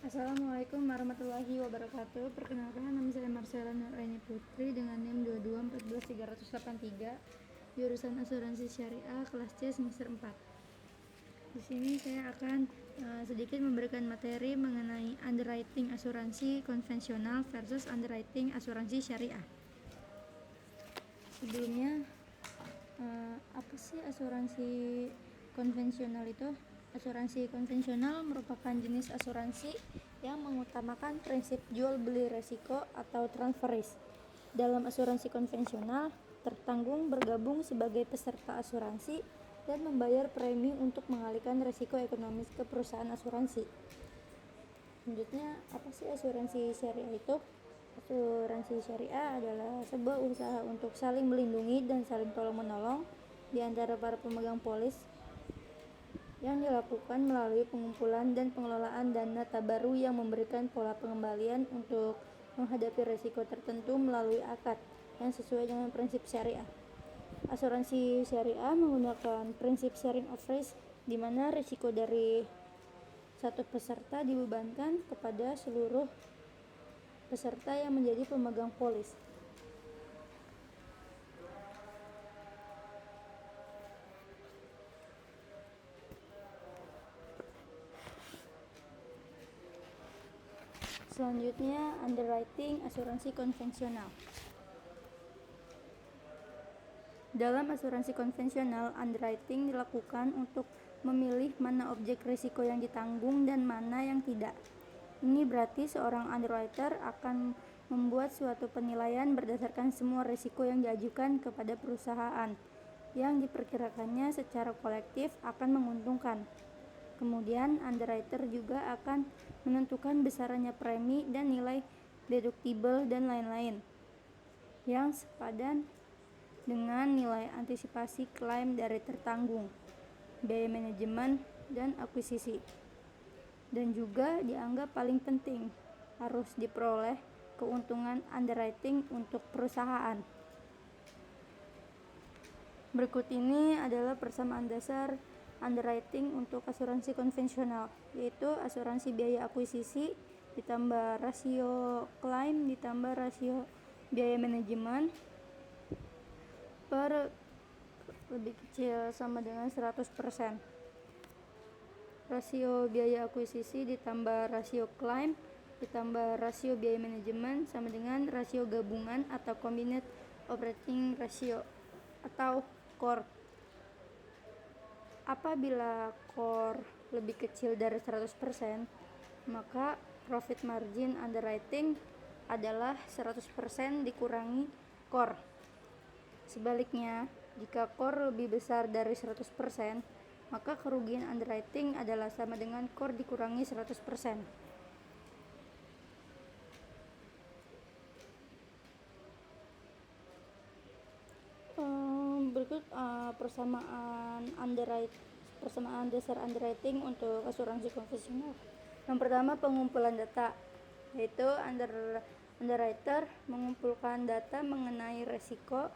Assalamualaikum warahmatullahi wabarakatuh. Perkenalkan, nama saya Marcella Nuraini Putri dengan NIM 2214383, jurusan Asuransi Syariah kelas C semester 4. Di sini saya akan sedikit memberikan materi mengenai underwriting asuransi konvensional versus underwriting asuransi syariah. Sebelumnya, apa sih asuransi konvensional itu? Asuransi konvensional merupakan jenis asuransi yang mengutamakan prinsip jual beli resiko atau transfer risk. Dalam asuransi konvensional, tertanggung bergabung sebagai peserta asuransi dan membayar premi untuk mengalihkan resiko ekonomis ke perusahaan asuransi. Selanjutnya, apa sih asuransi syariah itu? Asuransi syariah adalah sebuah usaha untuk saling melindungi dan saling tolong-menolong di antara para pemegang polis yang dilakukan melalui pengumpulan dan pengelolaan dana tabaru yang memberikan pola pengembalian untuk menghadapi risiko tertentu melalui akad yang sesuai dengan prinsip syariah. Asuransi syariah menggunakan prinsip sharing of risk, di mana risiko dari satu peserta dibebankan kepada seluruh peserta yang menjadi pemegang polis. Selanjutnya, underwriting asuransi konvensional. Dalam asuransi konvensional, underwriting dilakukan untuk memilih mana objek risiko yang ditanggung dan mana yang tidak. Ini berarti seorang underwriter akan membuat suatu penilaian berdasarkan semua risiko yang diajukan kepada perusahaan yang diperkirakannya secara kolektif akan menguntungkan. Kemudian, underwriter juga akan menentukan besarannya premi dan nilai deductible dan lain-lain yang sepadan dengan nilai antisipasi klaim dari tertanggung, biaya manajemen, dan akuisisi. Dan juga dianggap paling penting, harus diperoleh keuntungan underwriting untuk perusahaan. Berikut ini adalah persamaan dasar underwriting untuk asuransi konvensional, yaitu asuransi biaya akuisisi ditambah rasio klaim ditambah rasio biaya manajemen per lebih kecil sama dengan 100%. Rasio biaya akuisisi ditambah rasio klaim ditambah rasio biaya manajemen sama dengan rasio gabungan atau combined operating ratio atau COR. Apabila COR lebih kecil dari 100%, maka profit margin underwriting adalah 100% dikurangi COR. Sebaliknya, jika COR lebih besar dari 100%, maka kerugian underwriting adalah sama dengan COR dikurangi 100%. Berikut persamaan dasar underwriting untuk asuransi konvensional. Yang pertama, pengumpulan data, yaitu underwriter mengumpulkan data mengenai risiko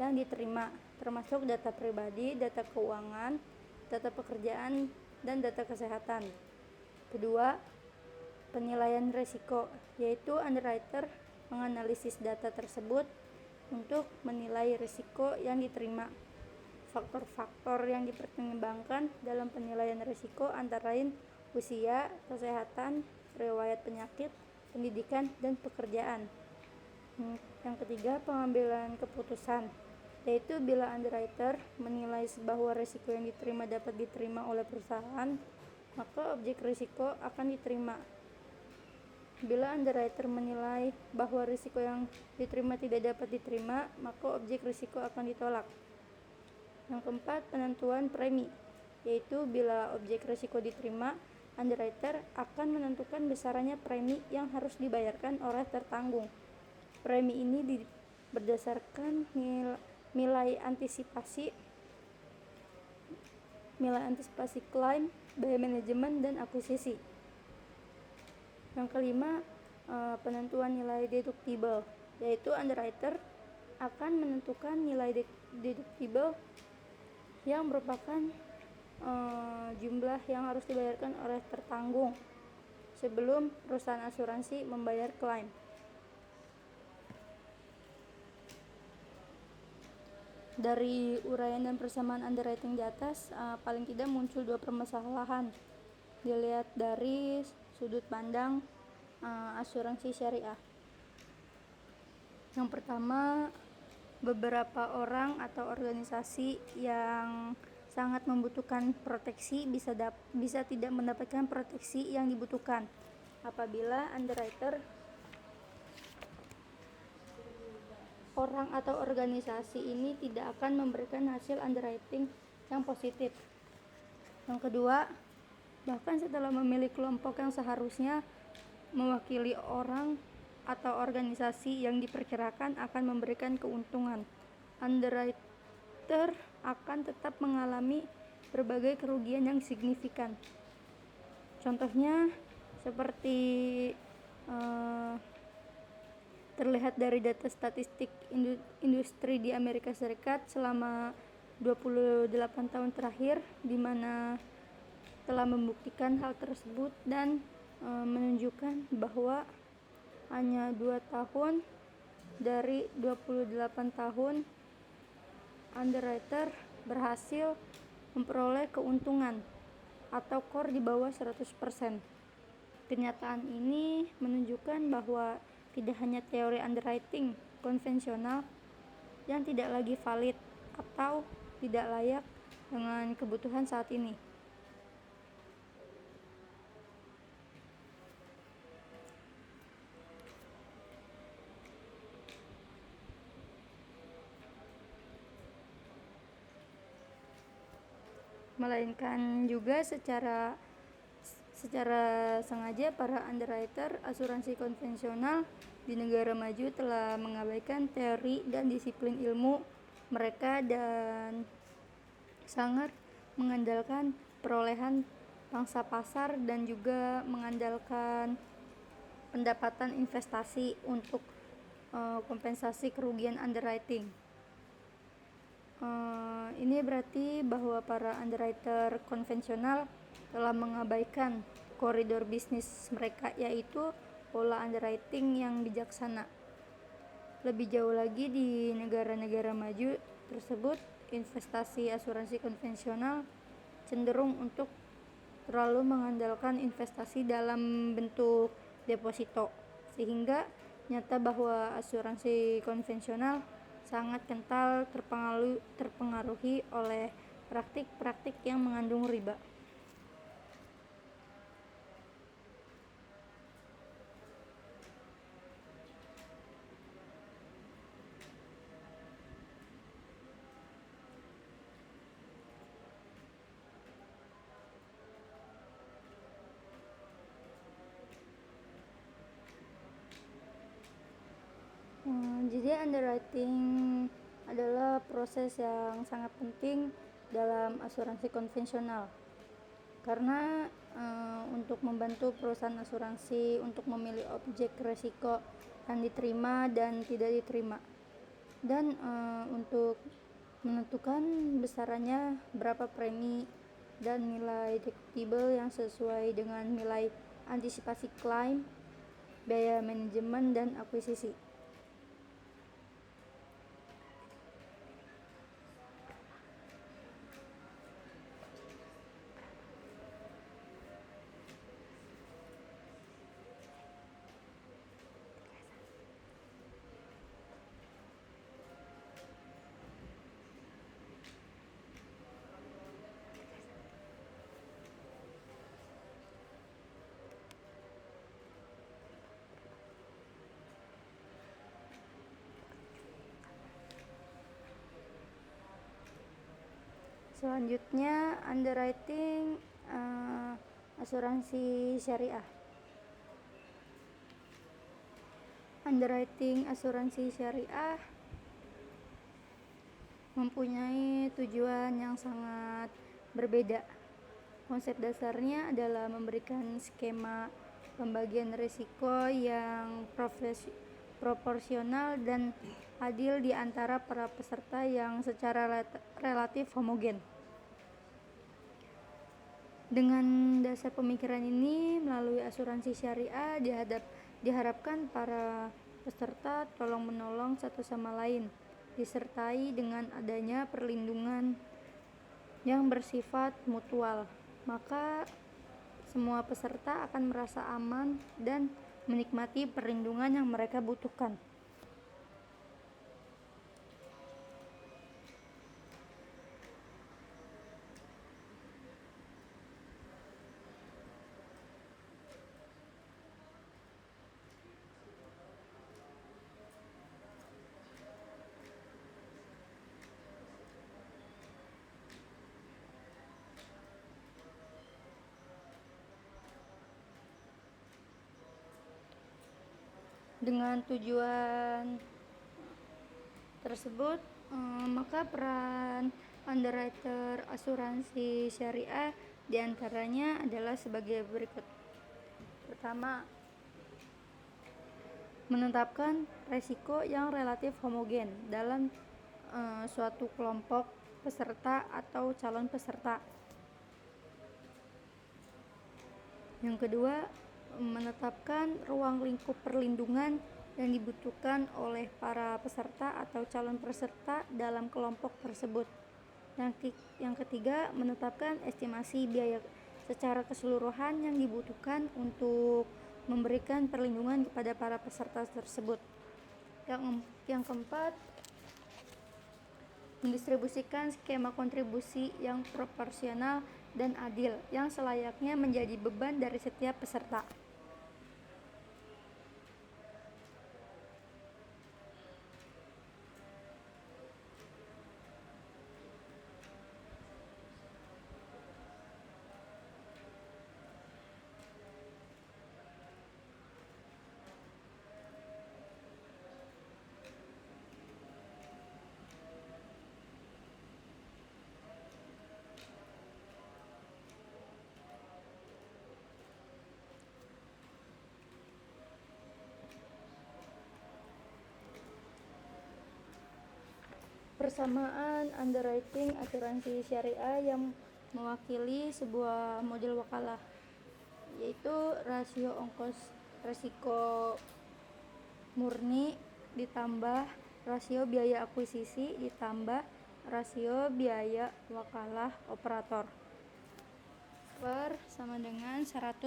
yang diterima, termasuk data pribadi, data keuangan, data pekerjaan, dan data kesehatan. Kedua, penilaian risiko, yaitu underwriter menganalisis data tersebut untuk menilai risiko yang diterima. Faktor-faktor yang dipertimbangkan dalam penilaian risiko antara lain usia, kesehatan, riwayat penyakit, pendidikan, dan pekerjaan. Yang ketiga, pengambilan keputusan, yaitu bila underwriter menilai bahwa risiko yang diterima dapat diterima oleh perusahaan, maka objek risiko akan diterima. Bila underwriter menilai bahwa risiko yang diterima tidak dapat diterima, maka objek risiko akan ditolak. Yang keempat, penentuan premi, yaitu bila objek risiko diterima, underwriter akan menentukan besarannya premi yang harus dibayarkan oleh tertanggung. Premi ini berdasarkan nilai antisipasi klaim, biaya manajemen, dan akuisisi. Yang kelima, penentuan nilai deductible, yaitu underwriter akan menentukan nilai deductible yang merupakan jumlah yang harus dibayarkan oleh tertanggung sebelum perusahaan asuransi membayar klaim. Dari uraian dan persamaan underwriting di atas, paling tidak muncul dua permasalahan dilihat dari sudut pandang asuransi syariah. Yang pertama, beberapa orang atau organisasi yang sangat membutuhkan proteksi bisa tidak mendapatkan proteksi yang dibutuhkan apabila underwriter orang atau organisasi ini tidak akan memberikan hasil underwriting yang positif. Yang kedua, bahkan setelah memilih kelompok yang seharusnya mewakili orang atau organisasi yang diperkirakan akan memberikan keuntungan, underwriter akan tetap mengalami berbagai kerugian yang signifikan. Contohnya seperti terlihat dari data statistik industri di Amerika Serikat selama 28 tahun terakhir, di mana telah membuktikan hal tersebut dan menunjukkan bahwa hanya 2 tahun dari 28 tahun underwriter berhasil memperoleh keuntungan atau core di bawah 100%. Kenyataan ini menunjukkan bahwa tidak hanya teori underwriting konvensional yang tidak lagi valid atau tidak layak dengan kebutuhan saat ini. Melainkan juga secara sengaja para underwriter asuransi konvensional di negara maju telah mengabaikan teori dan disiplin ilmu mereka dan sangat mengandalkan perolehan pangsa pasar dan juga mengandalkan pendapatan investasi untuk kompensasi kerugian underwriting. Ini berarti bahwa para underwriter konvensional telah mengabaikan koridor bisnis mereka, yaitu pola underwriting yang bijaksana. Lebih jauh lagi, di negara-negara maju tersebut, investasi asuransi konvensional cenderung untuk terlalu mengandalkan investasi dalam bentuk deposito, sehingga nyata bahwa asuransi konvensional sangat kental terpengaruhi oleh praktik-praktik yang mengandung riba. Jadi underwriting adalah proses yang sangat penting dalam asuransi konvensional karena untuk membantu perusahaan asuransi untuk memilih objek risiko yang diterima dan tidak diterima, dan untuk menentukan besarannya berapa premi dan nilai deductible yang sesuai dengan nilai antisipasi klaim, biaya manajemen dan akuisisi. Selanjutnya, underwriting asuransi syariah. Underwriting asuransi syariah mempunyai tujuan yang sangat berbeda. Konsep dasarnya adalah memberikan skema pembagian risiko yang proporsional dan adil di antara para peserta yang secara relatif homogen. Dengan dasar pemikiran ini, melalui asuransi syariah diharapkan para peserta tolong-menolong satu sama lain, disertai dengan adanya perlindungan yang bersifat mutual. Maka semua peserta akan merasa aman dan menikmati perlindungan yang mereka butuhkan. Dengan tujuan tersebut, maka peran underwriter asuransi syariah diantaranya adalah sebagai berikut. Pertama, menetapkan resiko yang relatif homogen dalam suatu kelompok peserta atau calon peserta. Yang kedua, menetapkan ruang lingkup perlindungan yang dibutuhkan oleh para peserta atau calon peserta dalam kelompok tersebut. Yang ketiga, menetapkan estimasi biaya secara keseluruhan yang dibutuhkan untuk memberikan perlindungan kepada para peserta tersebut. Yang keempat, mendistribusikan skema kontribusi yang proporsional dan adil yang selayaknya menjadi beban dari setiap peserta. Persamaan underwriting asuransi syariah yang mewakili sebuah model wakalah, yaitu rasio ongkos resiko murni ditambah rasio biaya akuisisi ditambah rasio biaya wakalah operator per sama dengan 100%.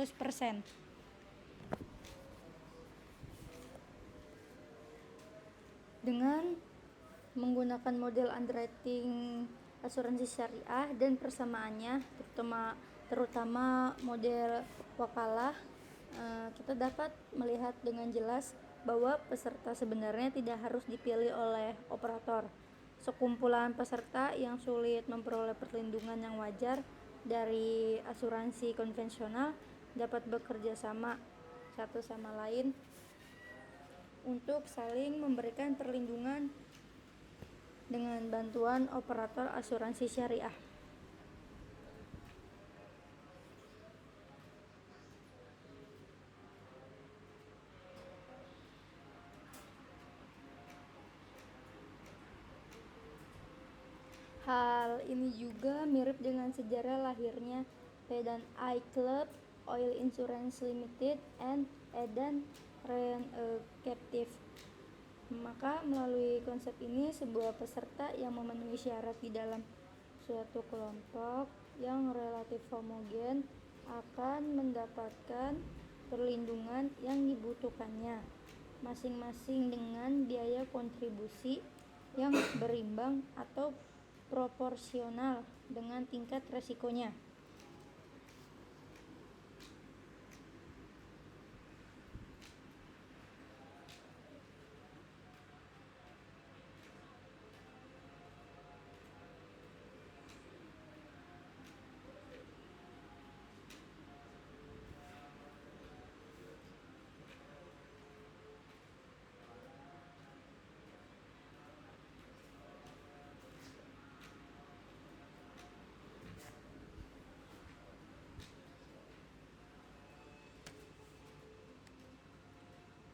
Dengan menggunakan model underwriting asuransi syariah dan persamaannya, terutama model wakalah, kita dapat melihat dengan jelas bahwa peserta sebenarnya tidak harus dipilih oleh operator. Sekumpulan peserta yang sulit memperoleh perlindungan yang wajar dari asuransi konvensional dapat bekerja sama satu sama lain untuk saling memberikan perlindungan dengan bantuan operator asuransi syariah. Hal ini juga mirip dengan sejarah lahirnya P&I Club, Oil Insurance Limited, and Eden Rent a Captive. Maka melalui konsep ini, sebuah peserta yang memenuhi syarat di dalam suatu kelompok yang relatif homogen akan mendapatkan perlindungan yang dibutuhkannya, masing-masing dengan biaya kontribusi yang berimbang atau proporsional dengan tingkat resikonya.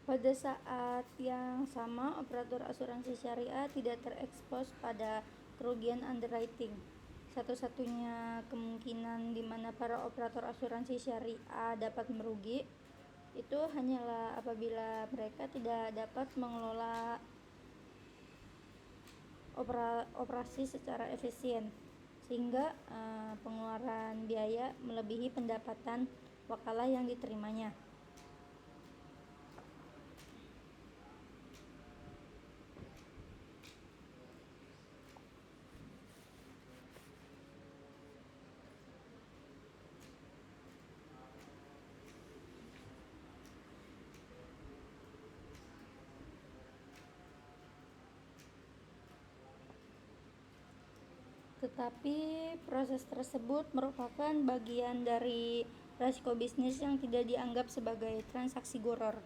Pada saat yang sama, operator asuransi syariah tidak terekspos pada kerugian underwriting, satu-satunya kemungkinan di mana para operator asuransi syariah dapat merugi itu hanyalah apabila mereka tidak dapat mengelola operasi secara efisien sehingga pengeluaran biaya melebihi pendapatan wakalah yang diterimanya. Tetapi proses tersebut merupakan bagian dari risiko bisnis yang tidak dianggap sebagai transaksi gharar.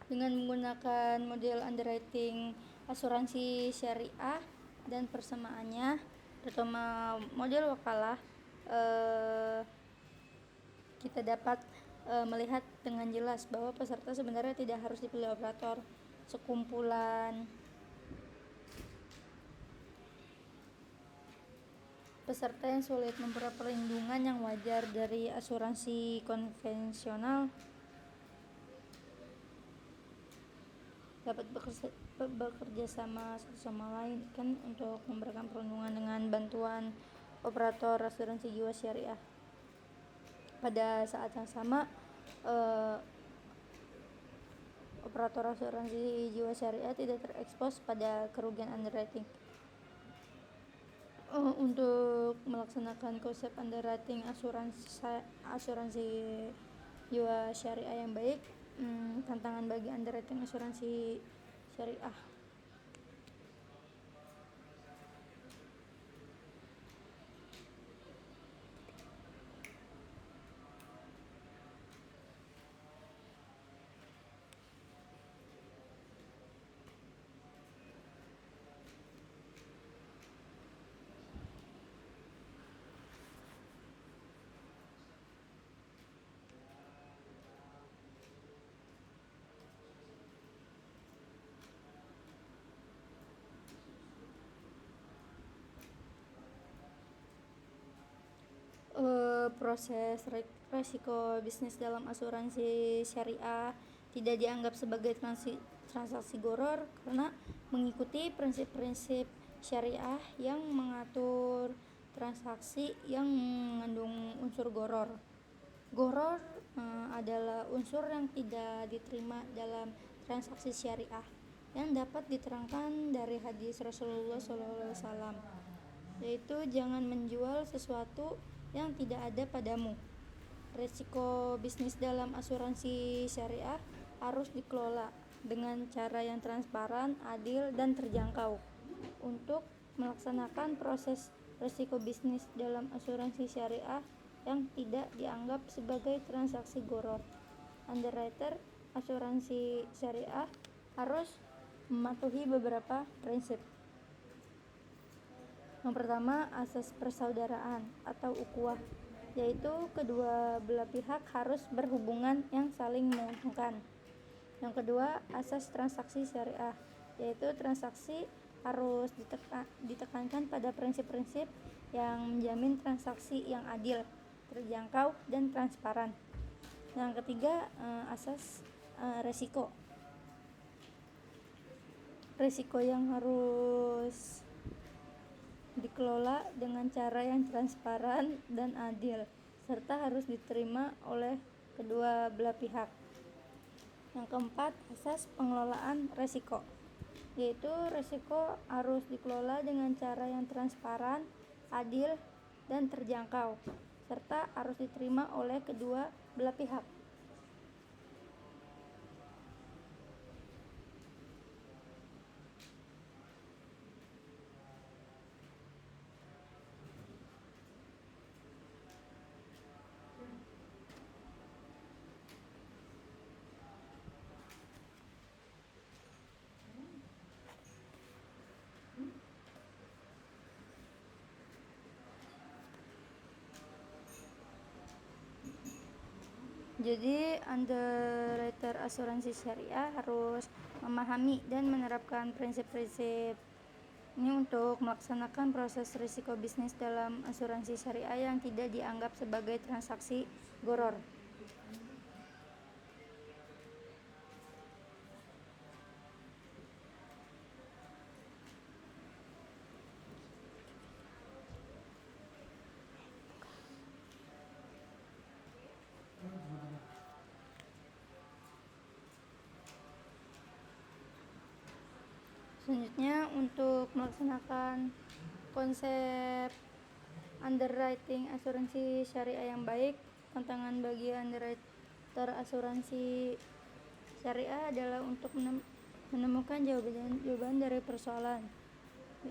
Dengan menggunakan model underwriting asuransi syariah dan persamaannya, terutama model wakalah, kita dapat melihat dengan jelas bahwa peserta sebenarnya tidak harus dipilih operator. Sekumpulan peserta yang sulit memperoleh perlindungan yang wajar dari asuransi konvensional dapat bekerja sama satu sama lain kan untuk memberikan perlindungan dengan bantuan operator asuransi jiwa syariah. Pada saat yang sama, operator asuransi jiwa syariah tidak terekspos pada kerugian underwriting. Untuk melaksanakan konsep underwriting asuransi jiwa syariah yang baik, tantangan bagi underwriting asuransi syariah. Proses resiko bisnis dalam asuransi syariah tidak dianggap sebagai transaksi gharar karena mengikuti prinsip-prinsip syariah yang mengatur transaksi yang mengandung unsur gharar. Gharar adalah unsur yang tidak diterima dalam transaksi syariah yang dapat diterangkan dari hadis Rasulullah SAW, yaitu jangan menjual sesuatu yang tidak ada padamu. Risiko bisnis dalam asuransi syariah harus dikelola dengan cara yang transparan, adil, dan terjangkau. Untuk melaksanakan proses risiko bisnis dalam asuransi syariah yang tidak dianggap sebagai transaksi gharar, underwriter asuransi syariah harus mematuhi beberapa prinsip. Yang pertama, asas persaudaraan atau ukhuwah, yaitu kedua belah pihak harus berhubungan yang saling menguntungkan. Yang kedua, asas transaksi syariah, yaitu transaksi harus ditekankan pada prinsip-prinsip yang menjamin transaksi yang adil, terjangkau, dan transparan. Yang ketiga, asas resiko. Risiko yang harus dikelola dengan cara yang transparan dan adil, serta harus diterima oleh kedua belah pihak. Yang keempat, asas pengelolaan risiko, yaitu risiko harus dikelola dengan cara yang transparan, adil, dan terjangkau, serta harus diterima oleh kedua belah pihak. Jadi underwriter asuransi syariah harus memahami dan menerapkan prinsip-prinsip ini untuk melaksanakan proses risiko bisnis dalam asuransi syariah yang tidak dianggap sebagai transaksi gharar. Selanjutnya, untuk melaksanakan konsep underwriting asuransi syariah yang baik, tantangan bagi underwriter asuransi syariah adalah untuk menemukan jawaban dari persoalan.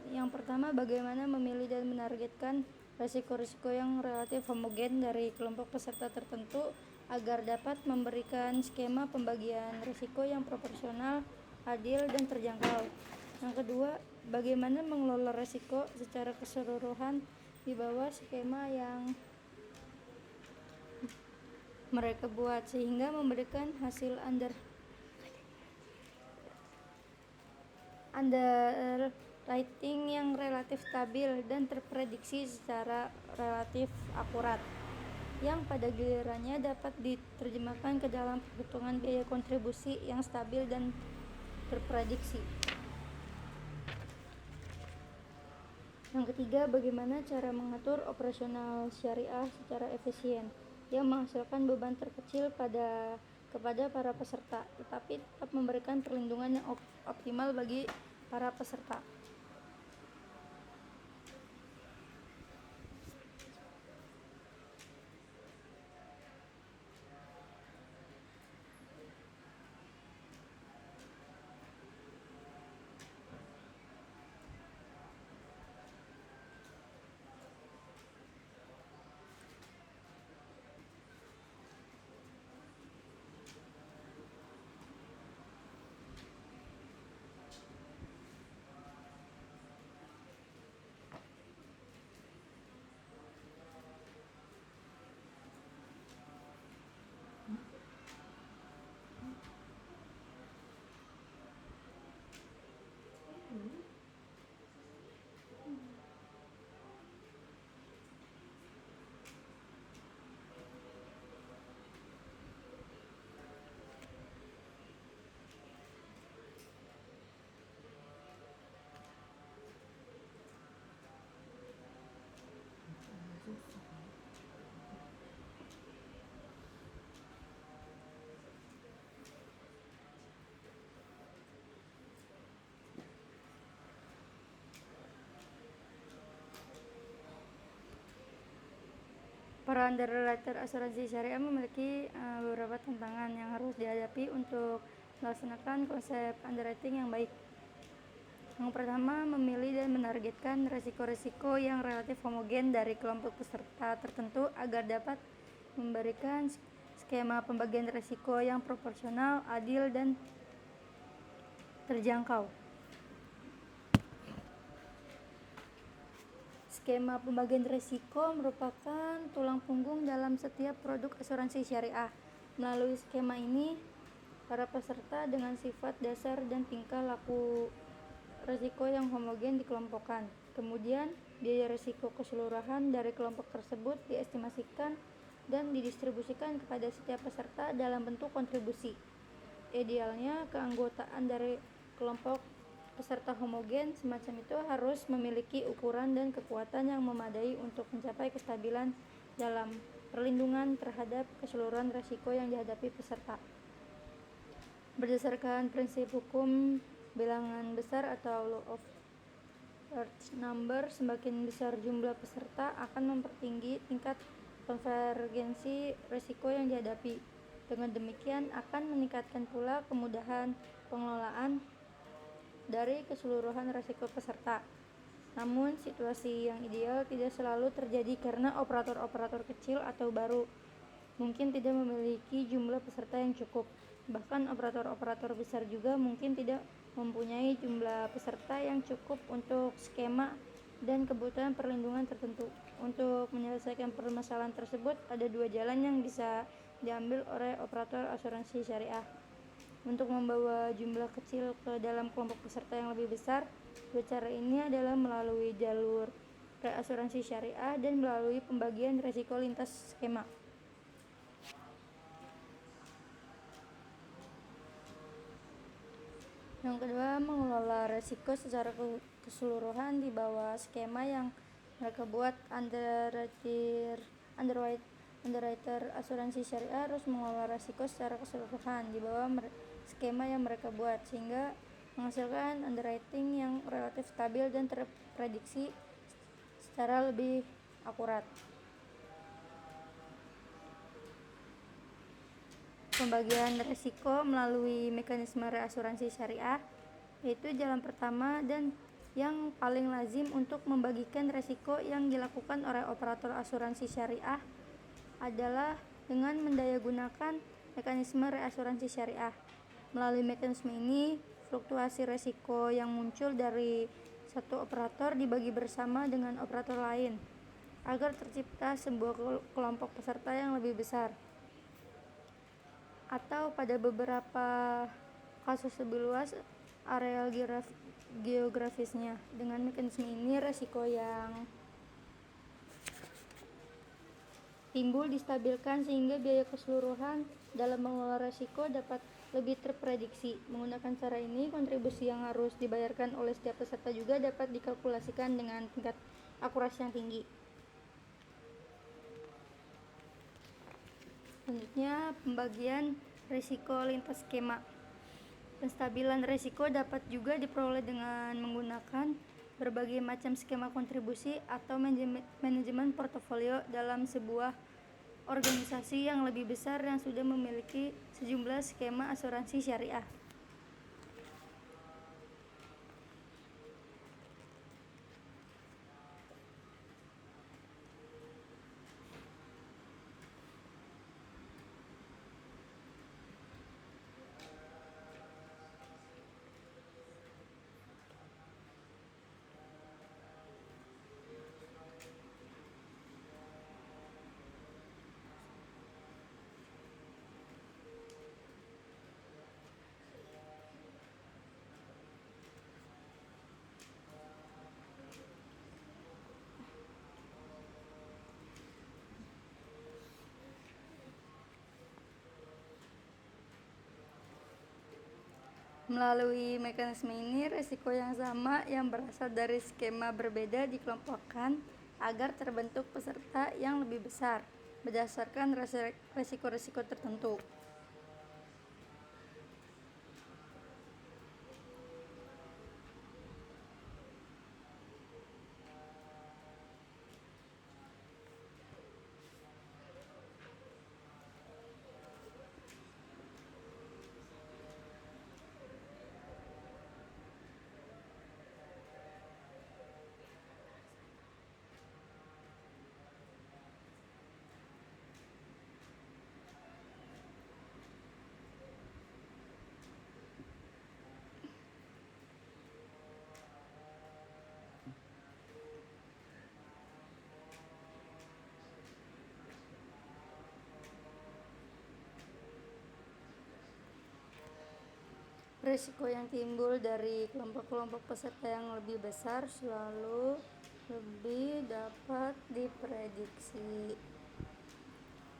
Yang pertama, bagaimana memilih dan menargetkan risiko-risiko yang relatif homogen dari kelompok peserta tertentu agar dapat memberikan skema pembagian risiko yang proporsional, adil, dan terjangkau. Yang kedua, bagaimana mengelola risiko secara keseluruhan di bawah skema yang mereka buat sehingga memberikan hasil underwriting yang relatif stabil dan terprediksi secara relatif akurat, yang pada gilirannya dapat diterjemahkan ke dalam perhitungan biaya kontribusi yang stabil dan terprediksi. Yang ketiga, bagaimana cara mengatur operasional syariah secara efisien yang menghasilkan beban terkecil kepada para peserta, tetapi tetap memberikan perlindungan yang optimal bagi para peserta. Para underwriter asuransi syariah memiliki beberapa tantangan yang harus dihadapi untuk melaksanakan konsep underwriting yang baik. Yang pertama, memilih dan menargetkan risiko-risiko yang relatif homogen dari kelompok peserta tertentu agar dapat memberikan skema pembagian risiko yang proporsional, adil, dan terjangkau. Skema pembagian risiko merupakan tulang punggung dalam setiap produk asuransi syariah. Melalui skema ini, para peserta dengan sifat dasar dan tingkah laku risiko yang homogen dikelompokkan. Kemudian, biaya risiko keseluruhan dari kelompok tersebut diestimasikan dan didistribusikan kepada setiap peserta dalam bentuk kontribusi. Idealnya, keanggotaan dari kelompok peserta homogen semacam itu harus memiliki ukuran dan kekuatan yang memadai untuk mencapai kestabilan dalam perlindungan terhadap keseluruhan risiko yang dihadapi peserta. Berdasarkan prinsip hukum bilangan besar atau law of large number, semakin besar jumlah peserta akan mempertinggi tingkat konvergensi risiko yang dihadapi. Dengan demikian akan meningkatkan pula kemudahan pengelolaan dari keseluruhan risiko peserta. Namun, situasi yang ideal tidak selalu terjadi karena operator-operator kecil atau baru mungkin tidak memiliki jumlah peserta yang cukup. Bahkan operator-operator besar juga mungkin tidak mempunyai jumlah peserta yang cukup untuk skema dan kebutuhan perlindungan tertentu. Untuk menyelesaikan permasalahan tersebut, ada dua jalan yang bisa diambil oleh operator asuransi syariah. untuk membawa jumlah kecil ke dalam kelompok peserta yang lebih besar. Dua cara ini adalah melalui jalur asuransi syariah dan melalui pembagian risiko lintas skema. Yang kedua, mengelola risiko secara keseluruhan di bawah skema yang mereka buat. Underwriter asuransi syariah harus mengelola risiko secara keseluruhan di bawah skema yang mereka buat, sehingga menghasilkan underwriting yang relatif stabil dan terprediksi secara lebih akurat. Pembagian risiko melalui mekanisme reasuransi syariah, yaitu jalan pertama dan yang paling lazim untuk membagikan risiko yang dilakukan oleh operator asuransi syariah adalah dengan mendayagunakan mekanisme reasuransi syariah. Melalui mekanisme ini, fluktuasi risiko yang muncul dari satu operator dibagi bersama dengan operator lain agar tercipta sebuah kelompok peserta yang lebih besar. Atau pada beberapa kasus lebih luas areal geografisnya. Dengan mekanisme ini, risiko yang timbul distabilkan sehingga biaya keseluruhan dalam mengelola risiko dapat lebih terprediksi. Menggunakan cara ini, kontribusi yang harus dibayarkan oleh setiap peserta juga dapat dikalkulasikan dengan tingkat akurasi yang tinggi. Selanjutnya, pembagian risiko lintas skema. Penstabilan risiko dapat juga diperoleh dengan menggunakan berbagai macam skema kontribusi atau manajemen portofolio dalam sebuah organisasi yang lebih besar yang sudah memiliki sejumlah skema asuransi syariah. Melalui mekanisme ini, risiko yang sama yang berasal dari skema berbeda dikelompokkan agar terbentuk peserta yang lebih besar berdasarkan risiko-risiko tertentu. Risiko yang timbul dari kelompok-kelompok peserta yang lebih besar selalu lebih dapat diprediksi.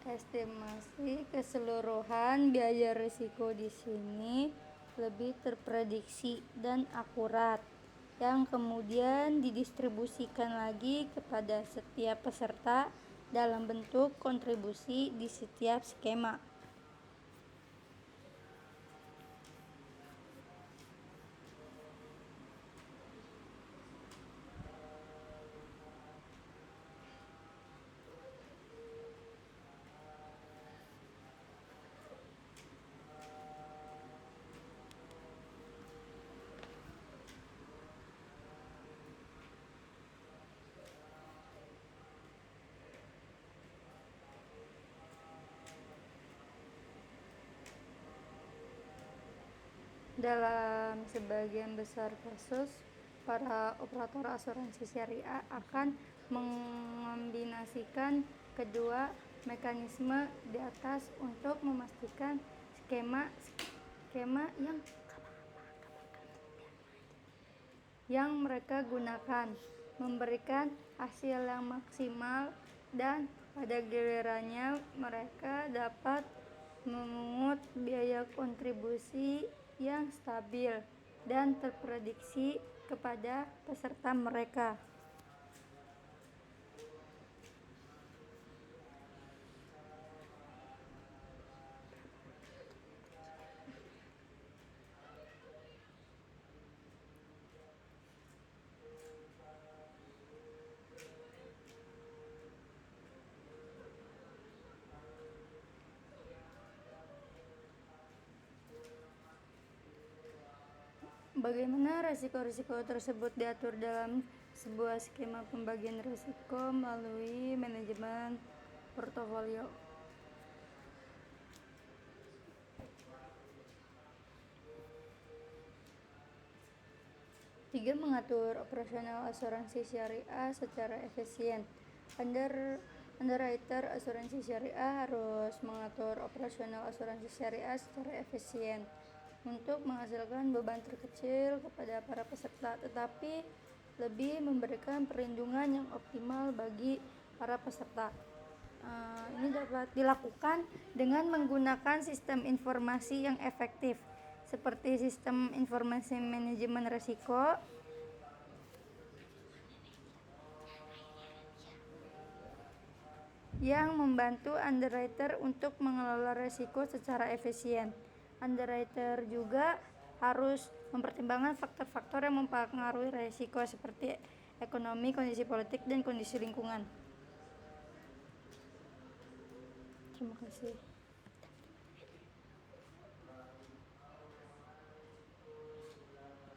Estimasi keseluruhan biaya risiko di sini lebih terprediksi dan akurat, yang kemudian didistribusikan lagi kepada setiap peserta dalam bentuk kontribusi di setiap skema. Dalam sebagian besar kasus, para operator asuransi syariah akan mengombinasikan kedua mekanisme di atas untuk memastikan skema skema yang mereka gunakan memberikan hasil yang maksimal, dan pada gilirannya mereka dapat memungut biaya kontribusi yang stabil dan terprediksi kepada peserta mereka. Bagaimana risiko-risiko tersebut diatur dalam sebuah skema pembagian risiko melalui manajemen portofolio? Tiga, mengatur operasional asuransi syariah secara efisien. Underwriter asuransi syariah harus mengatur operasional asuransi syariah secara efisien untuk menghasilkan beban terkecil kepada para peserta, tetapi lebih memberikan perlindungan yang optimal bagi para peserta. Ini dapat dilakukan dengan menggunakan sistem informasi yang efektif, seperti sistem informasi manajemen risiko, yang membantu underwriter untuk mengelola risiko secara efisien. Underwriter juga harus mempertimbangkan faktor-faktor yang mempengaruhi risiko seperti ekonomi, kondisi politik, dan kondisi lingkungan. Terima kasih.